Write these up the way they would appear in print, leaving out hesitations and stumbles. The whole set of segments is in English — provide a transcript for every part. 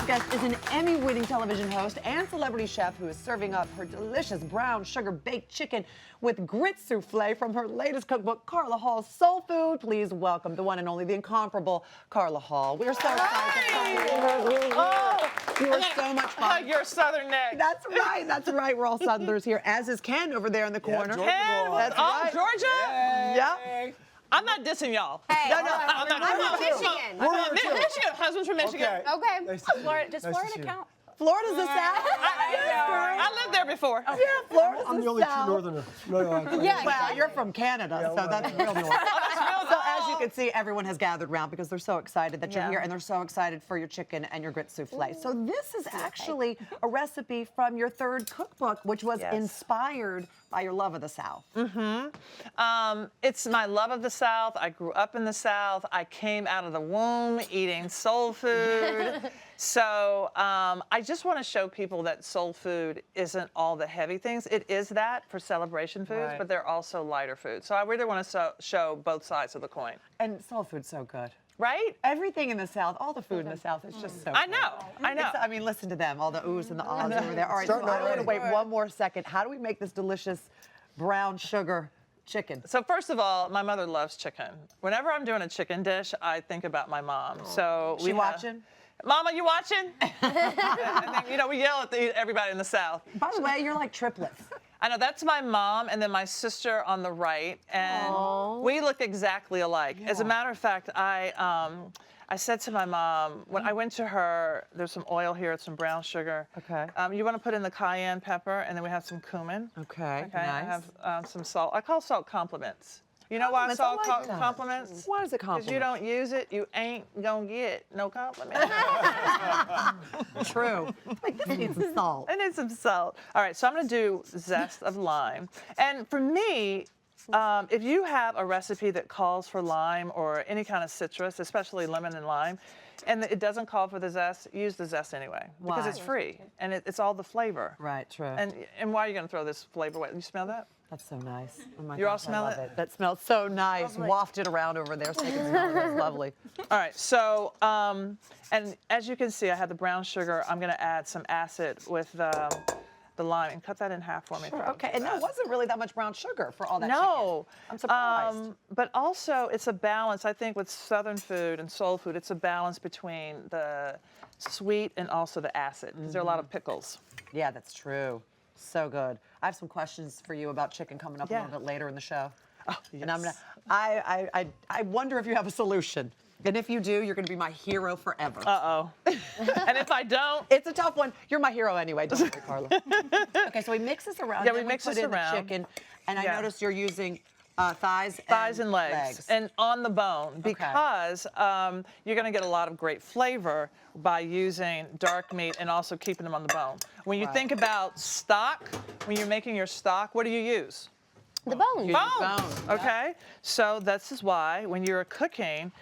guest is an Emmy-winning television host and celebrity chef who is serving up her delicious brown sugar baked chicken with grit souffle from her latest cookbook, Carla Hall's Soul Food. Please welcome the one and only, the incomparable Carla Hall. We are so excited to have you. Oh, you are so much fun. You're a Southern neck. That's right. That's right. We're all Southerners here, as is Ken over there in the corner. Ken, That's right. Georgia? Yep. I'm not dissing y'all. Hey, No, no, I'm not I'm dissing from y'all. Michigan. Michigan. Husband's from Michigan. Okay. Nice to see you. Florida, does Nice to see Florida you. count? Florida's the South. I lived there before. Yeah, Florida's I'm the the only true South. Northerner. No, Yeah. Well, you're from Canada, Yeah, so well, that's real north. So as you can see, everyone has gathered around because they're so excited that you're Yeah. here, and they're so excited for your chicken and your grit souffle. So this is actually a recipe from your third cookbook, which was Yes. inspired by your love of the South. It's my love of the South. I grew up in the South. I came out of the womb eating soul food. So I just want to show people that soul food isn't all the heavy things. It is that for celebration foods, Right. but they're also lighter foods. So I really want to show both sides of the coin. And soul food's so good. Right? Everything in the South, all the food in the South is just so I good. know. I know. I mean, listen to them, all the oohs and the ahs over there. All right, Starting so I'm going to already. wait one more second. How do we make this delicious brown sugar chicken? So first of all, my mother loves chicken. Whenever I'm doing a chicken dish, I think about my mom. So She watching? Mama, you watching? And then, we yell at everybody in the South. By the way, you're like triplets. I know, that's my mom and then my sister on the right, and we look exactly alike. As a matter of fact, I said to my mom, when I went to her, there's some oil here, some brown sugar. Okay. You want to put in the cayenne pepper, and then we have some cumin. Okay, I nice. have some salt. I call salt compliments. You know why Compliments, I salt like that. compliments? Why is it Because you compliment? don't use it, you ain't gonna get no compliment. True. Like, this needs some salt. I need some salt. All right, so I'm gonna do zest of lime. And for me, if you have a recipe that calls for lime or any kind of citrus, especially lemon and lime, and it doesn't call for the zest, use the zest anyway. Because Why? it's free, and it's all the flavor. Right, true. And why are you gonna throw this flavor away? You smell that? That's so nice. Oh my You all gosh, I smell love it? That smells so nice. Wafted around over there so you can smell it. It's lovely. All right, so, and as you can see, I have the brown sugar. I'm gonna add some acid with the lime, and cut that in half for me. Okay, and there wasn't really that much brown sugar for all that No. chicken. I'm surprised. But also, it's a balance, I think, with Southern food and soul food. It's a balance between the sweet and also the acid, because there are a lot of pickles. Yeah, that's true. So good. I have some questions for you about chicken coming up a little bit later in the show. Oh, And I'm gonna. I wonder if you have a solution. And if you do, you're gonna be my hero forever. Uh-oh. And if I don't, It's a tough one. You're my hero anyway, don't worry, Carla. Okay, so we mix this around. Yeah, then we mix put this in around. the chicken, and I Yeah. noticed you're using thighs thighs and legs, and on the bone, because you're going to get a lot of great flavor by using dark meat and also keeping them on the bone. When you Right. think about stock, when you're making your stock, what do you use? The bone. Bone. yeah. Okay, so this is why when you're cooking,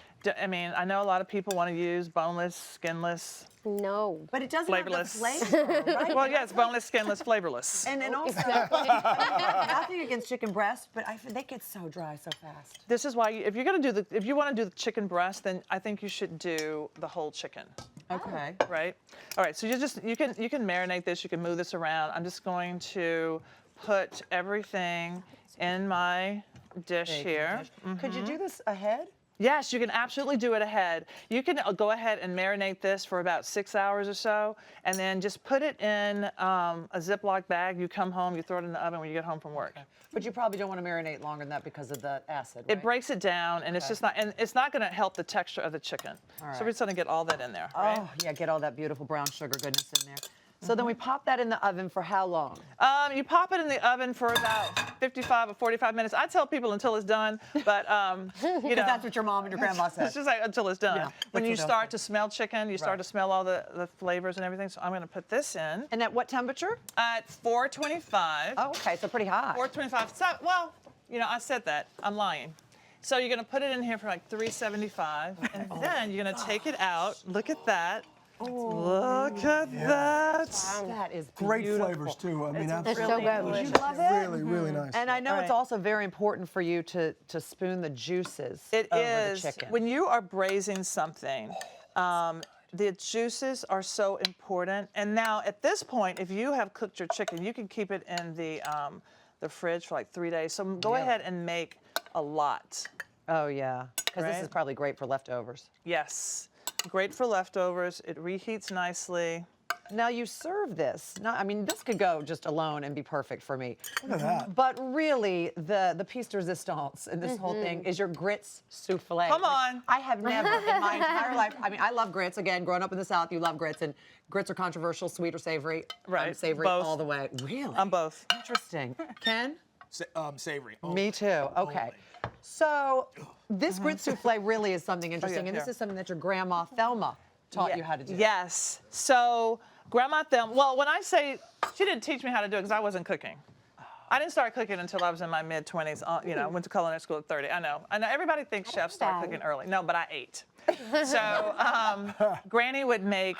I mean, I know a lot of people want to use boneless, skinless. No. But it doesn't Flavorless. have the flavor, right? Well, yes, boneless, skinless, flavorless. And also, nothing against chicken breast, but they get so dry so fast. This is why if you're going to do if you want to do the chicken breast, then I think you should do the whole chicken. Okay. Right? All right, so you can marinate this, you can move this around. I'm just going to put everything in my dish here. Could you do this ahead? Yes, you can absolutely do it ahead. You can go ahead and marinate this for about 6 hours or so, and then just put it in a Ziploc bag. You come home, you throw it in the oven when you get home from work. But you probably don't want to marinate longer than that because of the acid, It right? breaks it down, and it's just not, and it's not going to help the texture of the chicken. All right. So we're just going to get all that in there, right? Oh, yeah, get all that beautiful brown sugar goodness in there. So then we pop that in the oven for how long? You pop it in the oven for about 55 or 45 minutes. I tell people until it's done, but you know, Because that's what your mom and your grandma said. it's just like until it's done. Yeah, When that's what you they'll start say. to smell chicken, you start to smell all the flavors and everything. So I'm going to put this in And at what temperature? at 425. Oh, okay, so pretty hot. 425. So, well, you know, I said that. I'm lying. So you're going to put it in here for like 375, and then you're going to take it out. Look at that. Look at that. That is Great beautiful. flavors too. I mean, They're so absolutely. good. Would you love it? Really, really nice. And I know All it's right. also very important for you to spoon the juices It over is. the chicken. When you are braising something, The juices are so important. And now at this point, if you have cooked your chicken, you can keep it in the fridge for like 3 days. So go ahead and make a lot. Oh, yeah. Because this Right? is probably great for leftovers. Yes, great for leftovers. It reheats nicely. Now you serve this. I mean, this could go just alone and be perfect for me. Look at that. But really, the piece de resistance in this whole thing is your grits souffle. Come on. I have never in my entire life. I mean, I love grits. Again, growing up in the South, you love grits, and grits are controversial, sweet or savory. Right. I'm savory Both. all the way. Really? I'm both. Interesting. Ken? Savory. Me too. Okay. So this grit souffle really is something interesting, and this here. is something that your grandma Thelma taught you how to do. Yes. So Grandma Thelma, well, when I say she didn't teach me how to do it because I wasn't cooking. I didn't start cooking until I was in my mid-20s. You know, went to culinary school at 30. I know. Everybody thinks chefs start cooking early. No, but I ate. So Granny would make,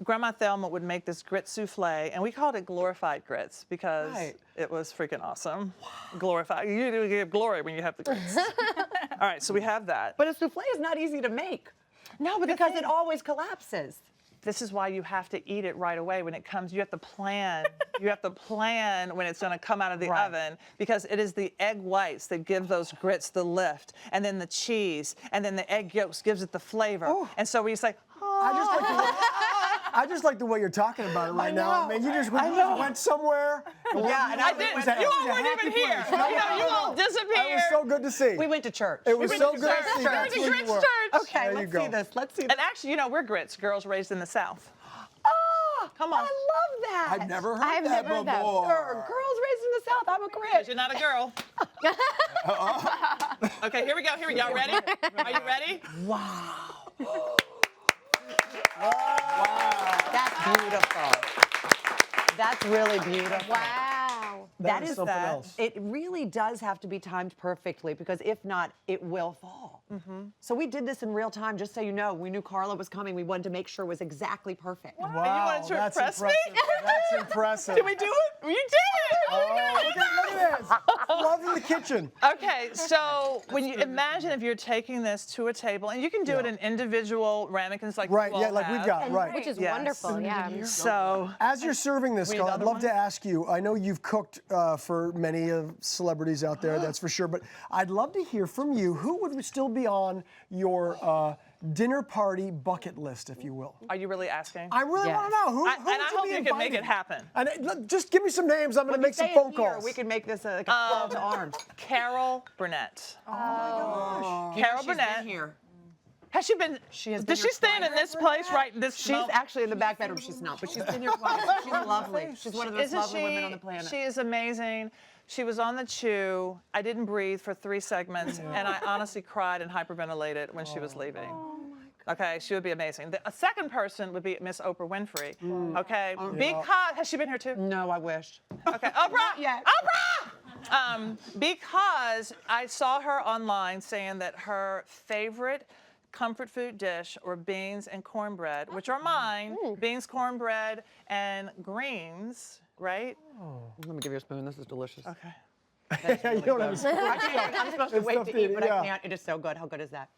Grandma Thelma would make this grit souffle, and we called it glorified grits because it was freaking awesome. Glorified. You do give glory when you have the grits. All right, so we have that. But a souffle is not easy to make. No, but Because it always collapses. this is why you have to eat it right away when it comes. You have to plan. You have to plan when it's going to come out of the oven, because it is the egg whites that give those grits the lift, and then the cheese, and then the egg yolks gives it the flavor. Ooh. And so we say, I just like the way you're talking about it right now. I mean, you just went somewhere. Yeah, and I didn't. You all weren't even here. You all disappeared. It was so good to see. We went to church. It was so to good church. to see. We That's went to where you Grits were. Church. Okay, There you let's go. see this. Let's see this. And actually, you know, we're grits, girls raised in the South. Oh, Come on. I love that. I've never heard I've that never heard that. before. Girls raised in the South. I'm a Because grit. you're not a girl. Okay, here we go. Here we go. Ready? Are you ready? That's beautiful. That's really beautiful. Wow. That is is something that. else. It really does have to be timed perfectly, because if not, it will fall. So we did this in real time, just so you know. We knew Carla was coming. We wanted to make sure it was exactly perfect. And you Wow, wanted to that's impress me? impressive. That's impressive. Did we do it? You did it. Oh, look at this. Love in the kitchen. Okay, so when you imagine if you're taking this to a table, and you can do it in individual ramekins like Right, you yeah, all like we've have. got, right. Which is Yes. wonderful, yeah. So As you're serving this, need Carla, I'd another love one? to ask you, I know you've cooked for many of celebrities out there, that's for sure, but I'd love to hear from you, who would still be on your dinner party bucket list, if you will? are you really asking? I really want to know, who and would I you hope be you can inviting? make it happen. And just give me some names, I'm going to make some Say it phone here. calls. We can make this like a call to arms. Carol Burnett. Carol She's Burnett. been here. Has she been? She has been Does she here stand in twice. this place right in this She's moment? actually in the back bedroom. She's not, but she's been here twice. She's lovely. She's one of the most Isn't lovely she? women on the planet. She is amazing. She was on the Chew. I didn't breathe for 3 segments, and I honestly cried and hyperventilated when she was leaving. Okay, she would be amazing. A second person would be Miss Oprah Winfrey. Okay, because has she been here too? No, I wish. Okay, Oprah. yet. Oprah. Because I saw her online saying that her favorite comfort food dish were beans and cornbread, which are mine. Beans, cornbread, and greens. Right? Let me give you a spoon. This is delicious. Okay. You don't have a spoon. I'm supposed to It's wait tough to to eat, eat, but yeah. I can't. It is so good. How good is that?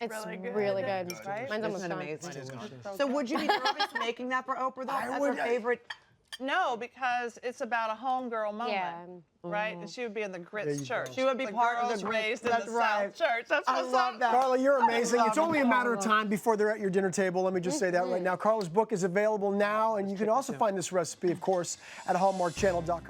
It's Really really good. good. Right? Mine's almost Isn't done. it amazing? So would you be nervous making that for Oprah, though? That's her favorite. No, because it's about a homegirl moment. Yeah. Right? And she would be in the Grits you church. go. She would be the part of the girls Grits. raised in That's the right. South church. That's I what's love up. that. Carla, you're amazing. love It's only a them. matter of time before they're at your dinner table. Let me just say that right now. Carla's book is available now, and you can also find this recipe, of course, at hallmarkchannel.com.